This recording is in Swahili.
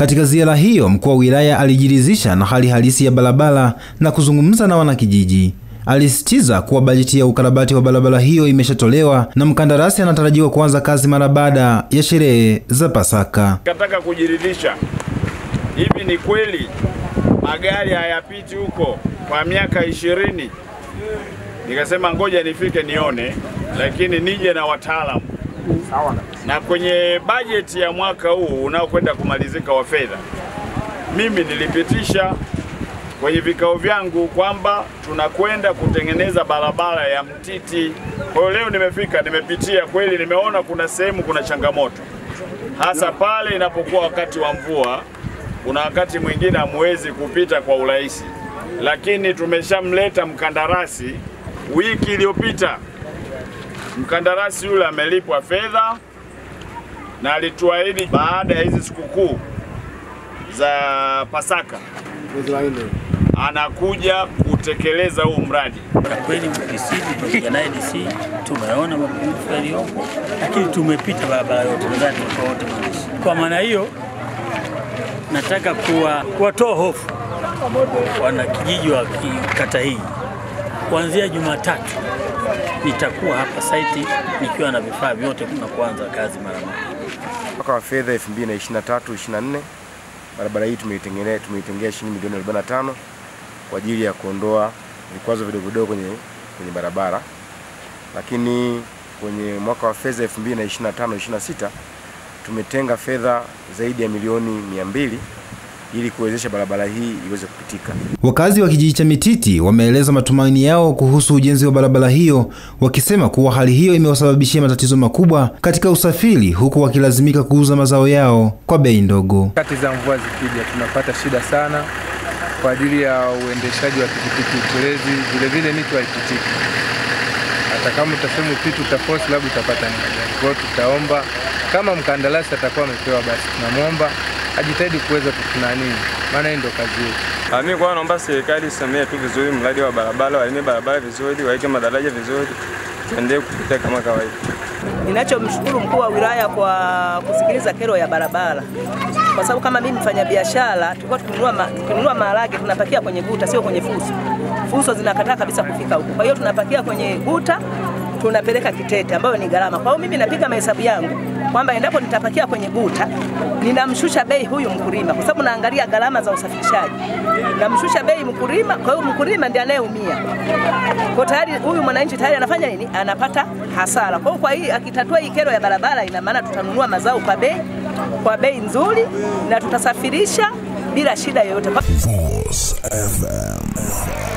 Katika ziara hiyo, mkuu wa wilaya alijiridhisha na hali halisi ya barabara na kuzungumza na wanakijiji. Alisitiza kuwa bajeti ya ukarabati wa barabara hiyo imeshatolewa na mkandarasi anatarajiwa kuanza kazi mara baada ya sherehe za Pasaka. Nataka kujiridhisha, hivi ni kweli magari hayapiti huko kwa miaka 20? Nikasema ngoja nifike nione, lakini nije na wataalamu. Na kwenye bajeti ya mwaka huu unaokwenda kumalizika wa fedha, mimi nilipitisha kwenye vikao vyangu kwamba tunakwenda kutengeneza barabara ya Mtiti. Kwa hiyo leo nimefika, nimepitia kweli, nimeona kuna sehemu kuna changamoto. Hasa pale inapokuwa wakati wa mvua, kuna wakati mwingine hamwezi kupita kwa urahisi. Lakini tumeshamleta mkandarasi wiki iliyopita. Mkandarasi yule amelipwa fedha na alituahidi baada ya hizi sikukuu za Pasaka anakuja kutekeleza huu mradi. Kwa kweli DC na DC tumeona mapungufu yaliyopo, lakini tumepita barabara yote ndani kwa wote maandishi. Kwa maana hiyo nataka kuwatoa hofu wana kijiji wa kata hii. Kuanzia Jumatatu nitakuwa hapa site nikiwa na vifaa vyote kuna kuanza kazi mara moja. Mwaka wa fedha 2023-24 barabara hii tumeitengea shilingi milioni 45 kwa ajili ya kuondoa vikwazo vidogo vidogo kwenye barabara. Lakini kwenye mwaka wa fedha 2025-26 tumetenga fedha zaidi ya milioni 200 ili kuwezesha barabara hii iweze kupitika. Wakazi wa kijiji cha Mititi wameeleza matumaini yao kuhusu ujenzi wa barabara hiyo, wakisema kuwa hali hiyo imewasababishia matatizo makubwa katika usafiri, huku wakilazimika kuuza mazao yao kwa bei ndogo. Kati za mvua zikija tunapata shida sana kwa ajili ya uendeshaji wa pikipiki, utelezi, vile vile mito haipitiki. Hata kama utasema upite utaforce labda utapata nini. Kwa hiyo tutaomba kama mkandarasi atakuwa amepewa, basi tunamwomba ajitahidi kuweza kutunani, maana hii ndio kazi yetu. Mimi kwa naomba serikali isimamie tu vizuri mradi wa barabara, walime barabara vizuri, waweke madaraja vizuri, tuendelee kupita kama kawaida. Ninachomshukuru mkuu wa wilaya kwa kusikiliza kero ya barabara. Kwa sababu kama mimi mfanya biashara, tulikuwa tukinunua maharage tunapakia kwenye guta, sio kwenye fuso. Fuso zinakataa kabisa kufika huko. Kwa hiyo tunapakia kwenye guta, tunapeleka Kitete ambayo ni gharama. Kwa hiyo mimi napiga mahesabu yangu kwamba endapo nitapakia kwenye guta, ninamshusha bei huyu mkulima kwa sababu naangalia gharama za usafirishaji. Namshusha bei mkulima, kwa hiyo mkulima ndiye anayeumia. Kwa tayari huyu mwananchi tayari anafanya nini? Anapata hasara. Kwa hiyo akitatua hii kero ya barabara, ina maana tutanunua mazao kwa bei nzuri na tutasafirisha bila shida yoyote. Force FM.